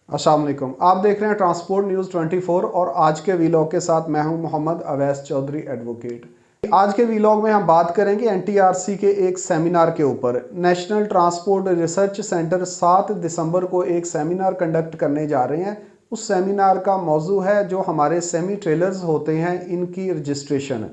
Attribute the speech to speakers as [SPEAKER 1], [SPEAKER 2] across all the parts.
[SPEAKER 1] अस्सलाम वालेकुम। आप देख रहे हैं ट्रांसपोर्ट न्यूज़ 24 और आज के वीलॉग के साथ मैं हूं मोहम्मद अवैस चौधरी एडवोकेट। आज के वीलॉग में हम बात करेंगे एनटीआरसी के एक सेमिनार के ऊपर। नेशनल ट्रांसपोर्ट रिसर्च सेंटर 7 दिसंबर को एक सेमिनार कंडक्ट करने जा रहे हैं। उस सेमिनार का मौजू है जो हमारे सेमी ट्रेलर्स होते हैं इनकी रजिस्ट्रेशन।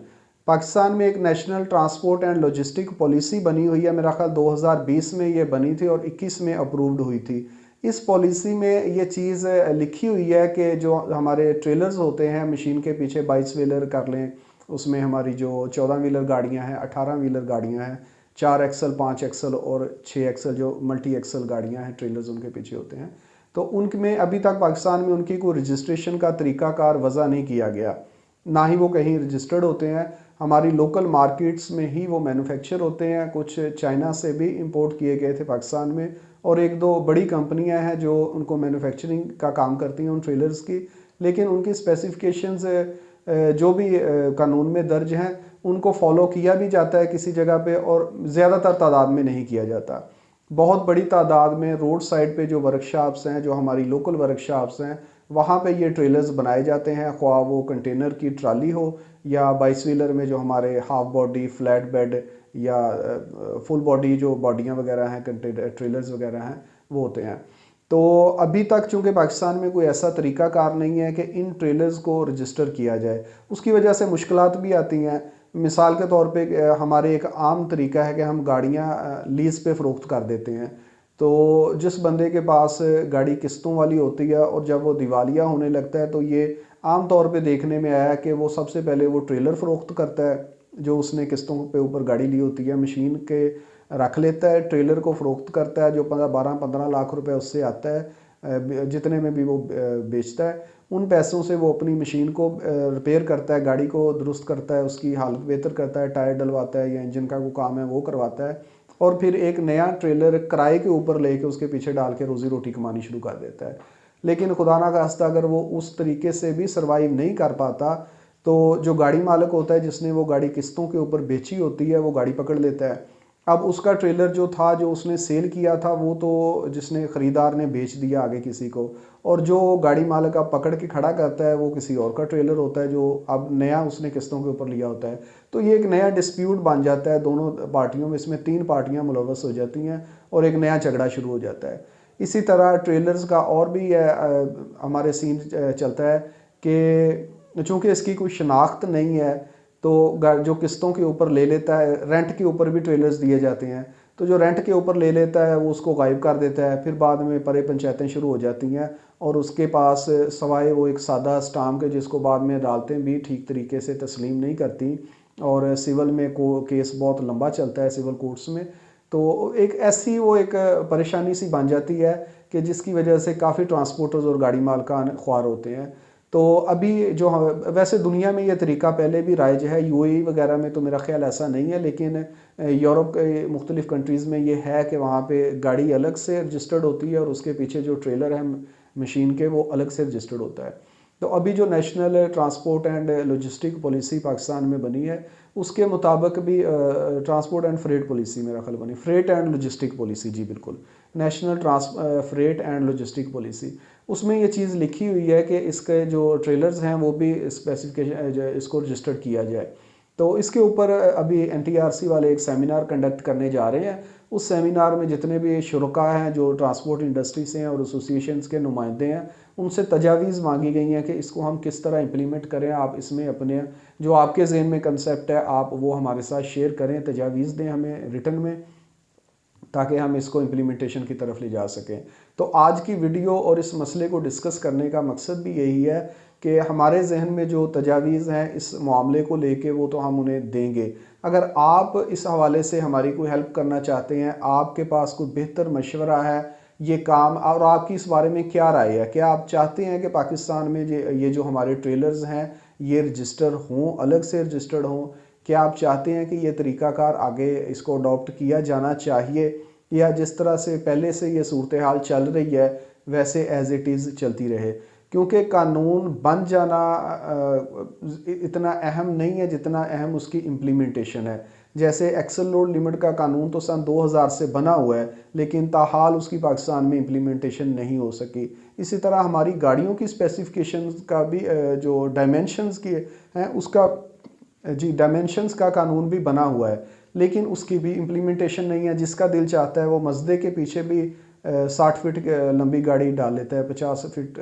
[SPEAKER 1] पाकिस्तान में एक national transport and logistic policy बनी हुई है, मेरा ख्याल 2020 में ये बनी थी और 21 में अप्रूव्ड हुई थी। इस पॉलिसी में ये चीज़ लिखी हुई है कि जो हमारे ट्रेलर्स होते हैं मशीन के पीछे 22 व्हीलर कर लें, उसमें हमारी जो 14 व्हीलर गाड़ियां हैं, 18 व्हीलर गाड़ियां हैं, 4 एक्सल 5 एक्सल और 6 एक्सल जो मल्टी एक्सल गाड़ियां हैं, ट्रेलर्स उनके पीछे होते हैं। तो उनमें अभी तक पाकिस्तान में उनकी कोई रजिस्ट्रेशन का तरीकाकार वज़ा नहीं किया गया, ना ही वो कहीं रजिस्टर्ड होते हैं। हमारी लोकल मार्केट्स में ही वो मैन्युफैक्चर होते हैं, कुछ चाइना से भी इंपोर्ट किए गए थे पाकिस्तान में, और एक दो बड़ी कंपनियां हैं जो उनको मैन्युफैक्चरिंग का काम करती हैं उन ट्रेलर्स की। लेकिन उनकी स्पेसिफिकेशंस जो भी कानून में दर्ज हैं उनको फॉलो किया भी जाता है किसी जगह पे, और ज़्यादातर तादाद में नहीं किया जाता। बहुत बड़ी तादाद में रोड साइड पे जो वर्कशॉप्स हैं, जो हमारी लोकल वर्कशॉप्स हैं, वहाँ पे ये ट्रेलर्स बनाए जाते हैं, ख्वाह वो कंटेनर की ट्राली हो या 22 व्हीलर में जो हमारे हाफ बॉडी फ्लैट बेड या फुल बॉडी जो बॉडियाँ वगैरह हैं, कंटेनर ट्रेलर्स वगैरह हैं, वो होते हैं। तो अभी तक चूँकि पाकिस्तान में कोई ऐसा तरीकाकार नहीं है कि इन ट्रेलर्स को रजिस्टर किया जाए, उसकी वजह से मुश्किलात भी आती हैं। मिसाल के तौर पे हमारे एक आम तरीका है कि हम गाड़ियाँ लीज़ पे फ़रोख्त कर देते हैं। तो जिस बंदे के पास गाड़ी किस्तों वाली होती है और जब वो दिवालिया होने लगता है तो ये आम तौर पे देखने में आया कि वो सबसे पहले वो ट्रेलर फ़रोख्त करता है जो उसने किस्तों पे ऊपर गाड़ी ली होती है, मशीन के रख लेता है, ट्रेलर को फ़रोख्त करता है, जो 12-15 लाख रुपए उससे आता है, जितने में भी वो बेचता है। उन पैसों से वो अपनी मशीन को रिपेयर करता है, गाड़ी को दुरुस्त करता है, उसकी हालत बेहतर करता है, टायर डलवाता है या इंजन का कोई काम है वो करवाता है, और फिर एक नया ट्रेलर किराए के ऊपर लेके उसके पीछे डाल के रोज़ी रोटी कमानी शुरू कर देता है। लेकिन खुदा ना खास्ता अगर वो उस तरीके से भी सर्वाइव नहीं कर पाता तो जो गाड़ी मालिक होता है जिसने वो गाड़ी किस्तों के ऊपर बेची होती है वो गाड़ी पकड़ लेता है। अब उसका ट्रेलर जो था, जो उसने सेल किया था, वो तो जिसने ख़रीदार ने बेच दिया आगे किसी को, और जो गाड़ी मालिक अब पकड़ के खड़ा करता है वो किसी और का ट्रेलर होता है जो अब नया उसने किस्तों के ऊपर लिया होता है। तो ये एक नया डिस्प्यूट बन जाता है दोनों पार्टियों में, इसमें 3 पार्टियां मुलव्वस हो जाती हैं और एक नया झगड़ा शुरू हो जाता है। इसी तरह ट्रेलर्स का और भी हमारे सीन चलता है कि चूँकि इसकी कोई शनाख्त नहीं है तो जो किस्तों के ऊपर ले लेता है, रेंट के ऊपर भी ट्रेलर्स दिए जाते हैं, तो जो रेंट के ऊपर ले लेता है वो उसको गायब कर देता है, फिर बाद में परे पंचायतें शुरू हो जाती हैं और उसके पास सवाए वो एक सादा स्टाम्प के जिसको बाद में अदालतें भी ठीक तरीके से तस्लीम नहीं करती, और सिविल में केस बहुत लंबा चलता है सिविल कोर्ट्स में। तो एक ऐसी वो एक परेशानी सी बन जाती है कि जिसकी वजह से काफ़ी ट्रांसपोर्टर्स और गाड़ी मालकान ख्वार होते हैं। तो अभी जो वैसे दुनिया में ये तरीका पहले भी राइज है, यूएई वगैरह में तो मेरा ख्याल ऐसा नहीं है, लेकिन यूरोप के मुख्तलिफ़ कंट्रीज़ में ये है कि वहाँ पे गाड़ी अलग से रजिस्टर्ड होती है और उसके पीछे जो ट्रेलर है मशीन के वो अलग से रजिस्टर्ड होता है। तो अभी जो national transport and logistic policy Pakistan में बनी है उसके मुताबिक भी ट्रांसपोर्ट एंड फ्रेट पॉलिसी मेरा ख्याल बनी, फ्रेट एंड लॉजिस्टिक पॉलिसी, जी बिल्कुल, national freight and logistic policy, उसमें ये चीज़ लिखी हुई है कि इसके जो ट्रेलर्स हैं वो भी स्पेसिफिकेशन इसको रजिस्टर्ड किया जाए। तो इसके ऊपर अभी एनटीआरसी वाले एक सेमिनार कंडक्ट करने जा रहे हैं। उस सेमिनार में जितने भी शुरका हैं जो ट्रांसपोर्ट इंडस्ट्री से हैं और एसोसिएशंस के नुमाइंदे हैं, उनसे तजावीज़ मांगी गई हैं कि इसको हम किस तरह इम्प्लीमेंट करें। आप इसमें अपने जो आपके ज़हन में कंसेप्ट है आप वो हमारे साथ शेयर करें, तजावीज़ दें हमें रिटन में, ताकि हम इसको इम्प्लीमेंटेशन की तरफ ले जा सकें। तो आज की वीडियो और इस मसले को डिस्कस करने का मकसद भी यही है कि हमारे जहन में जो तजावीज़ हैं इस मामले को लेके वो तो हम उन्हें देंगे। अगर आप इस हवाले से हमारी कोई हेल्प करना चाहते हैं, आपके पास कोई बेहतर मशवरा है ये काम, और आपकी इस बारे में क्या राय है, क्या आप चाहते हैं कि पाकिस्तान में ये जो हमारे ट्रेलर्स हैं ये रजिस्टर हों, अलग से रजिस्टर्ड हों, क्या आप चाहते हैं कि ये तरीक़ाकार आगे इसको अडॉप्ट किया जाना चाहिए, या जिस तरह से पहले से ये सूरत हाल चल रही है वैसे एज़ इट इज़ चलती रहे? क्योंकि कानून बन जाना इतना अहम नहीं है जितना अहम उसकी इम्प्लीमेंटेशन है। जैसे एक्सल लोड लिमिट का कानून तो सन 2000 से बना हुआ है, लेकिन ताहाल उसकी पाकिस्तान में इम्प्लीमेंटेशन नहीं हो सकी। इसी तरह हमारी गाड़ियों की स्पेसिफिकेशंस का भी जो डायमेंशंस की हैं उसका डायमेंशंस का कानून भी बना हुआ है, लेकिन उसकी भी इम्प्लीमेंटेशन नहीं है। जिसका दिल चाहता है वो मजदे के पीछे भी 60 फीट लंबी गाड़ी डाल लेता है, 50 फीट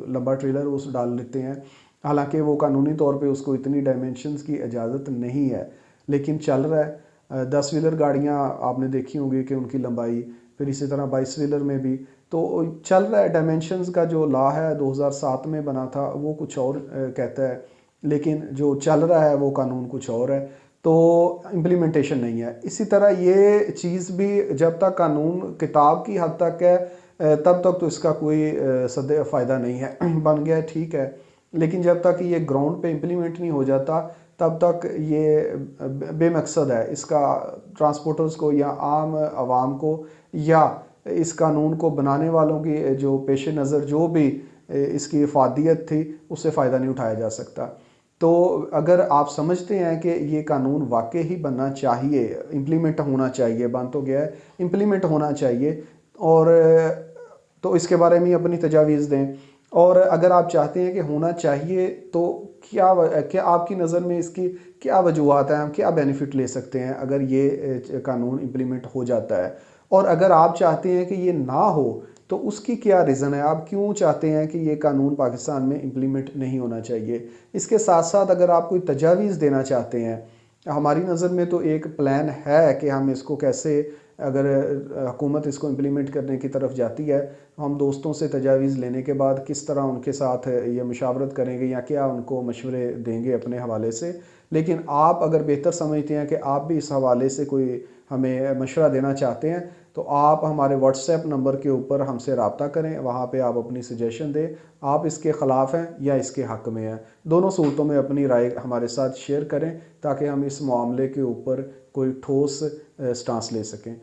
[SPEAKER 1] लंबा ट्रेलर उस डाल लेते हैं, हालांकि वो कानूनी तौर पे उसको इतनी डायमेंशंस की इजाज़त नहीं है, लेकिन चल रहा है। 10 व्हीलर गाड़ियाँ आपने देखी होंगी कि उनकी लंबाई, फिर इसी तरह 22 व्हीलर में भी तो चल रहा है। डायमेंशंस का जो लॉ है 2007 में बना था वो कुछ और कहता है, लेकिन जो चल रहा है वो कानून कुछ और है, तो इम्प्लीमेंटेशन नहीं है। इसी तरह ये चीज़ भी जब तक कानून किताब की हद तक है तब तक तो इसका कोई सद फ़ायदा नहीं है। बन गया ठीक है, लेकिन जब तक ये ग्राउंड पे इम्प्लीमेंट नहीं हो जाता तब तक ये बेमकसद है। इसका ट्रांसपोर्टर्स को या आम आवाम को या इस कानून को बनाने वालों की जो पेश नज़र जो भी इसकी इफादियत थी उससे फ़ायदा नहीं उठाया जा सकता। तो अगर आप समझते हैं कि ये कानून वाकई ही बनना चाहिए, इम्प्लीमेंट होना चाहिए, बन तो गया है, इम्प्लीमेंट होना चाहिए, और तो इसके बारे में अपनी तजावीज़ दें। और अगर आप चाहते हैं कि होना चाहिए तो क्या आपकी नज़र में इसकी क्या वजूहत हैं, हम क्या बेनिफिट ले सकते हैं अगर ये कानून इम्प्लीमेंट हो जाता है, और अगर आप चाहते हैं कि ये ना हो तो उसकी क्या रीज़न है, आप क्यों चाहते हैं कि ये कानून पाकिस्तान में इम्प्लीमेंट नहीं होना चाहिए। इसके साथ साथ अगर आप कोई तजावीज़ देना चाहते हैं, हमारी नज़र में तो एक प्लान है कि हम इसको कैसे, अगर हुकूमत इसको इम्प्लीमेंट करने की तरफ जाती है, हम दोस्तों से तजावीज़ लेने के बाद किस तरह उनके साथ ये मुशावरत करेंगे या क्या उनको मशवरे देंगे अपने हवाले से। लेकिन आप अगर बेहतर समझते हैं कि आप भी इस हवाले से कोई हमें मशवरा देना चाहते हैं तो आप हमारे व्हाट्सएप नंबर के ऊपर हमसे रब्ता करें, वहाँ पे आप अपनी सजेशन दें, आप इसके ख़िलाफ़ हैं या इसके हक़ में हैं। दोनों सूरतों में अपनी राय हमारे साथ शेयर करें ताकि हम इस मामले के ऊपर कोई ठोस स्टांस ले सकें।